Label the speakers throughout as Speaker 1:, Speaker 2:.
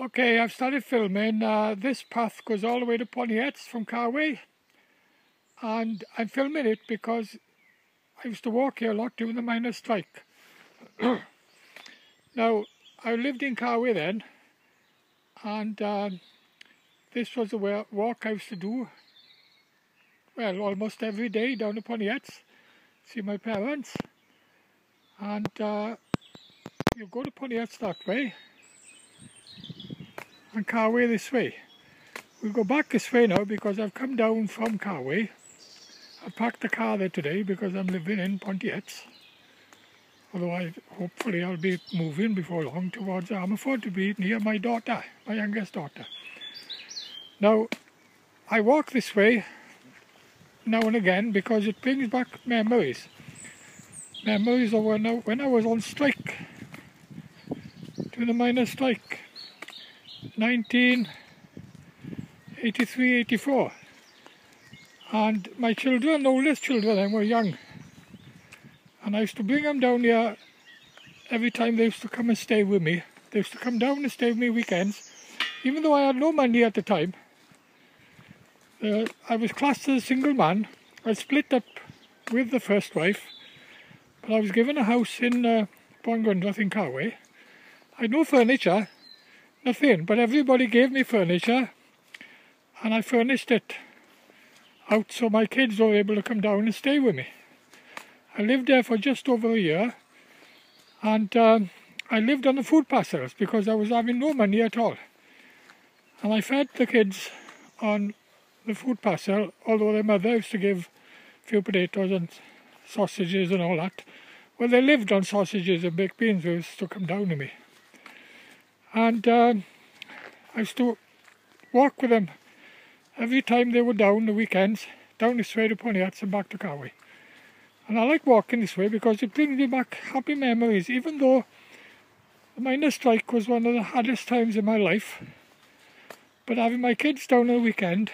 Speaker 1: Okay, I've started filming. This path goes all the way to Ponyets from Carway, and I'm filming it because I used to walk here a lot during the miners' strike. Now, I lived in Carway then, and this was the walk I used to do, well, almost every day down to Ponyets, see my parents, and you go to Ponyets that way, and Carway this way. We'll go back this way now because I've come down from Carway. I parked the car there today because I'm living in Ponyets. Although hopefully I'll be moving before long towards Armaford to be near my daughter, my youngest daughter. Now, I walk this way now and again because it brings back memories. Memories of when I was on strike, during the miners' strike, 1983-84. And my children, oldest children, were young. And I used to bring them down here every time they used to come and stay with me. They used to come down and stay with me weekends. Even though I had no money at the time, I was classed as a single man. I split up with the first wife, but I was given a house in Bongrundrath in Carway. I had no furniture, nothing, but everybody gave me furniture, and I furnished it out so my kids were able to come down and stay with me. I lived there for just over a year, and I lived on the food parcels because I was having no money at all. And I fed the kids on the food parcel, although their mother used to give a few potatoes and sausages and all that. Well, they lived on sausages and baked beans, they used to come down to me. And I used to walk with them every time they were down the weekends, down this way to Ponyets and back to Carway. And I like walking this way because it brings me back happy memories, even though the miners' strike was one of the hardest times in my life. But having my kids down on the weekend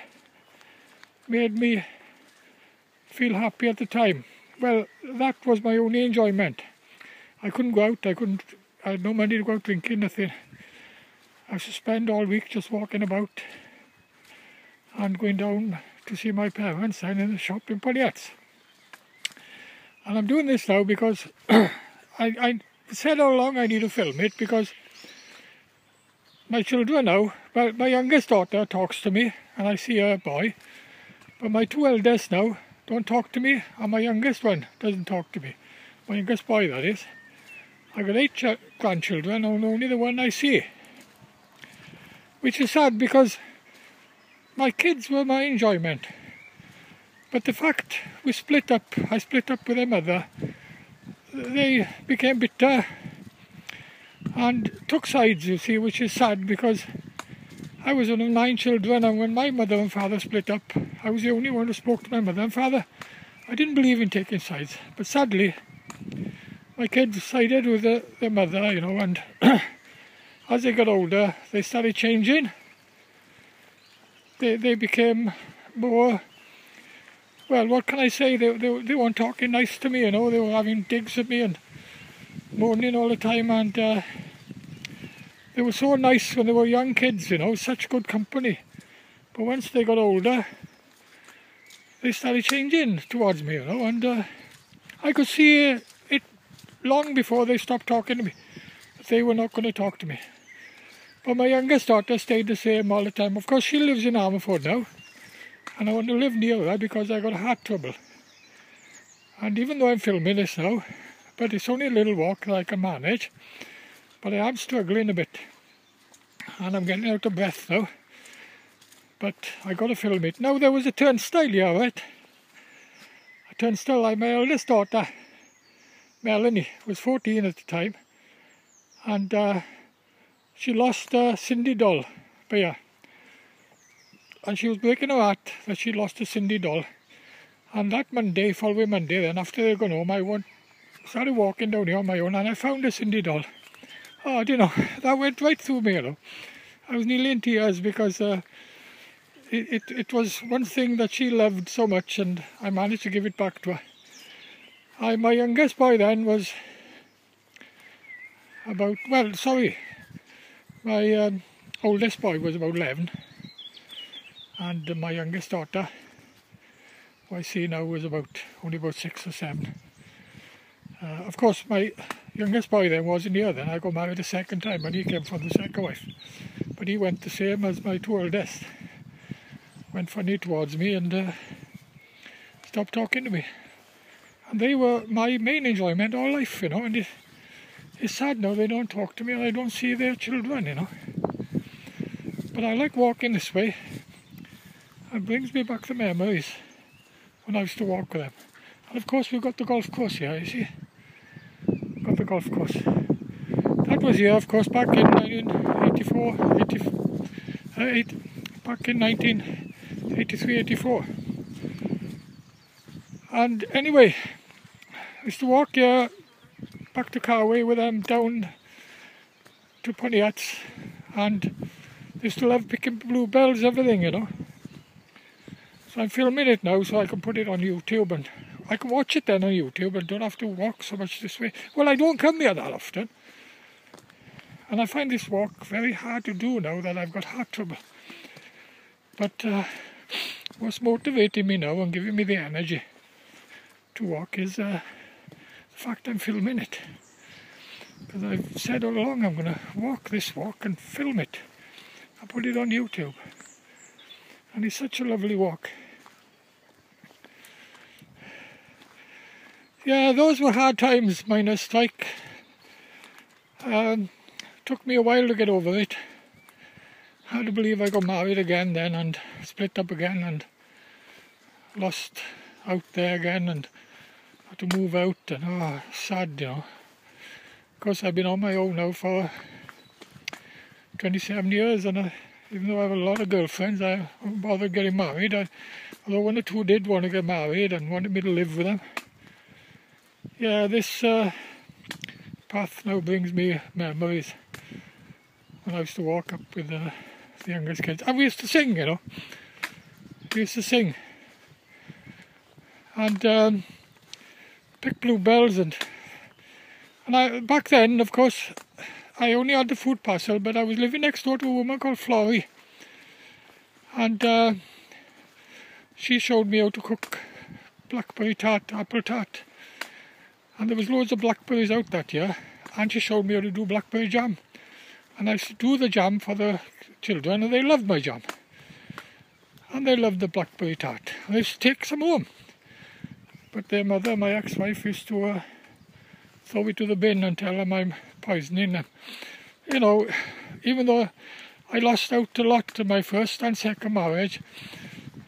Speaker 1: made me feel happy at the time. Well, that was my only enjoyment. I couldn't go out, I had no money to go out drinking, nothing. I used to spend all week just walking about and going down to see my parents and in the shop in Ponyets. And I'm doing this now because I said all along I need to film it because my children now, well, my youngest daughter talks to me and I see her boy, but my two eldest now don't talk to me and my youngest one doesn't talk to me. My youngest boy, that is. I've got 8 grandchildren and only the one I see. Which is sad because my kids were my enjoyment. But the fact I split up with their mother, they became bitter and took sides, you see, which is sad because I was one of 9 children, and when my mother and father split up, I was the only one who spoke to my mother and father. I didn't believe in taking sides, but sadly, my kids sided with their mother, you know, and as they got older, they started changing. They became more, well, what can I say, they weren't talking nice to me, you know, they were having digs at me and moaning all the time, and they were so nice when they were young kids, you know, such good company. But once they got older, they started changing towards me, you know, and I could see it long before they stopped talking to me, that they were not going to talk to me. But my youngest daughter stayed the same all the time. Of course, she lives in Armaford now, and I want to live near her because I got heart trouble. And even though I'm filming this now, but it's only a little walk that I can manage, but I am struggling a bit, and I'm getting out of breath now. But I got to film it. Now there was a turnstile here, right? A turnstile. My eldest daughter, Melanie, was 14 at the time, and she lost a Cindy doll by her. And she was breaking her heart that she lost a Cindy doll. And that Monday, following Monday, then after they'd gone home, I started walking down here on my own and I found a Cindy doll. Oh, you know, that went right through me, you know. I was nearly in tears because it was one thing that she loved so much, and I managed to give it back to her. My youngest boy then was about, well, sorry, my oldest boy was about 11, and my youngest daughter, who I see now, was only about 6 or 7. Of course, my youngest boy then wasn't here then. I got married a second time, and he came from the second wife. But he went the same as my 2 oldest. Went funny towards me and stopped talking to me. And they were my main enjoyment all life, you know. And it's sad now they don't talk to me and I don't see their children, you know. But I like walking this way. It brings me back the memories when I used to walk with them. And of course we've got the golf course here, you see. Got the golf course. That was here, of course, back in 1984, back in 1983, 84. And anyway, I used to walk here back to Carway with them down to Pontiats, and they used to love picking bluebells, everything, you know. So I'm filming it now so I can put it on YouTube, and I can watch it then on YouTube and don't have to walk so much this way. Well, I don't come here that often, and I find this walk very hard to do now that I've got heart trouble. But what's motivating me now and giving me the energy to walk is the fact I'm filming it. Because I've said all along I'm going to walk this walk and film it and put it on YouTube. And it's such a lovely walk. Yeah, those were hard times, minus strike. Took me a while to get over it. Hard to believe I got married again then and split up again and lost out there again and had to move out, and sad, you know. Of course I've been on my own now for 27 years, and even though I have a lot of girlfriends, I haven't bothered getting married. Although 1 or 2 did want to get married and wanted me to live with them. Yeah, this path now brings me memories when I used to walk up with the youngest kids. And we used to sing, you know. We used to sing. And pick bluebells and back then, of course, I only had the food parcel, but I was living next door to a woman called Florrie. And she showed me how to cook blackberry tart, apple tart. And there was loads of blackberries out that year, and she showed me how to do blackberry jam. And I used to do the jam for the children, and they loved my jam. And they loved the blackberry tart. And I used to take some home. But their mother, my ex-wife, used to throw it to the bin and tell them I'm poisoning them. You know, even though I lost out a lot to my first and second marriage,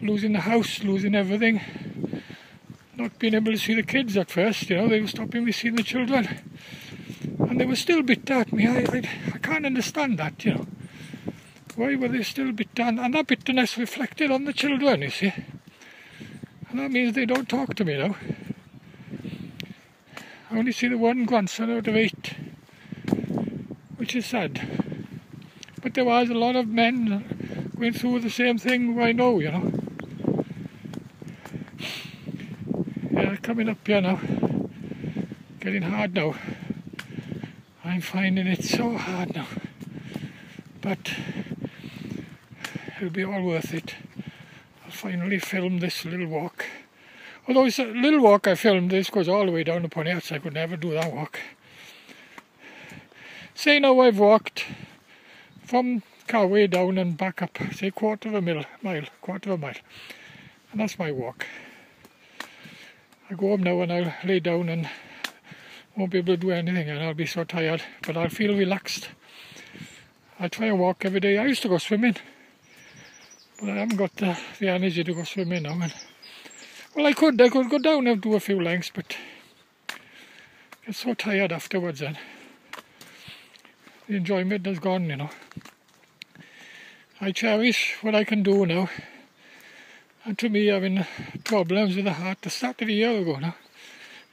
Speaker 1: losing the house, losing everything, not being able to see the kids at first, you know, they were stopping me seeing the children. And they were still bitter at me. I can't understand that, you know. Why were they still bitter? And that bitterness reflected on the children, you see. And that means they don't talk to me now. I only see the 1 grandson out of 8, which is sad. But there was a lot of men going through the same thing I know, you know. Yeah, coming up here now. Getting hard now. I'm finding it so hard now. But it'll be all worth it. I'll finally film this little walk. Although it's a little walk I filmed, this goes all the way down to Pontiats. I could never do that walk. Say now I've walked from Carway down and back up, say quarter of a mile. And that's my walk. I go home now and I'll lay down and won't be able to do anything, and I'll be so tired, but I'll feel relaxed. I try and walk every day. I used to go swimming, but I haven't got the energy to go swimming now. Well, I could go down and do a few lengths, but I get so tired afterwards then. The enjoyment has gone, you know. I cherish what I can do now. And to me, having problems with the heart, that started a year ago now,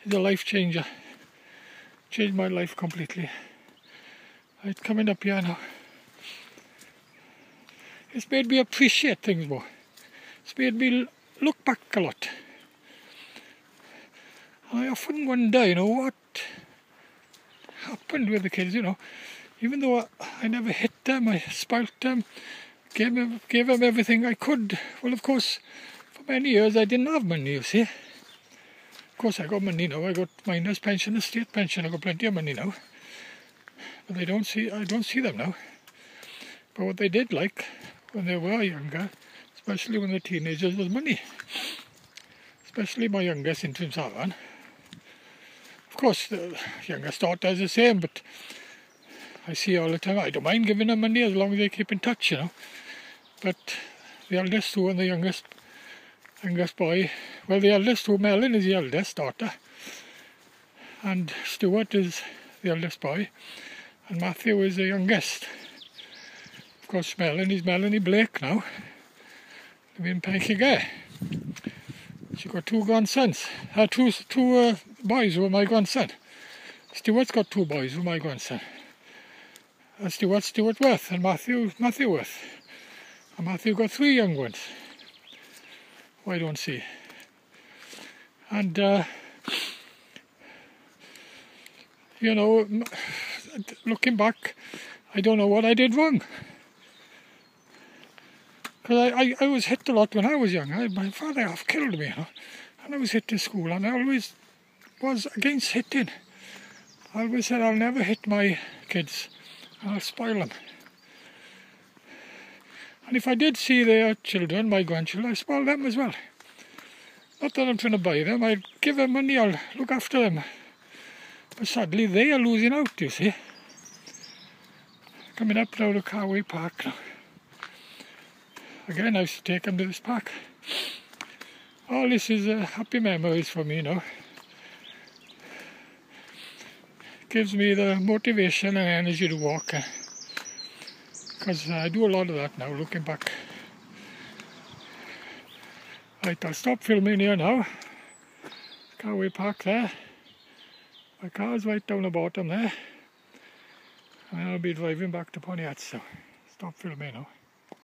Speaker 1: is a life changer. Changed my life completely. It's coming up here now. It's made me appreciate things more. It's made me look back a lot. I often wonder, you know, what happened with the kids, you know. Even though I never hit them, I spoilt them, gave them everything I could. Well, of course, for many years I didn't have money, you see. Of course, I got money now. I got miners' pension, a state pension. I got plenty of money now. But I don't see them now. But what they did like when they were younger, especially when they were teenagers, was money. Especially my youngest in Trimsaran. Of course, the youngest daughter is the same, but I see all the time. I don't mind giving them money as long as they keep in touch, you know. But the eldest two and the youngest boy, well, the eldest two, Melanie is the eldest daughter, and Stuart is the eldest boy, and Matthew is the youngest. Of course, Melanie's Melanie Blake now, living in Penchigay. She got two grandsons, two boys who are my grandson. Stuart's got two boys who are my grandson. Stuart Worth and Matthew Worth. And Matthew got three young ones. Who I don't see. And, you know, looking back, I don't know what I did wrong. Because I was hit a lot when I was young. My father half killed me, you know. And I was hit in school, and I always was against hitting. I always said I'll never hit my kids. I'll spoil them. And if I did see their children, my grandchildren, I spoil them as well. Not that I'm trying to buy them, I'd give them money, I'll look after them. But sadly, they are losing out, you see. Coming up now to Carway Park now. Again, I used to take them to this park. All this is happy memories for me, you know. Gives me the motivation and energy to walk, because I do a lot of that now, looking back. Right, I'll stop filming here now. Carway Park there. My car's right down the bottom there, and I'll be driving back to Ponyat, so stop filming now.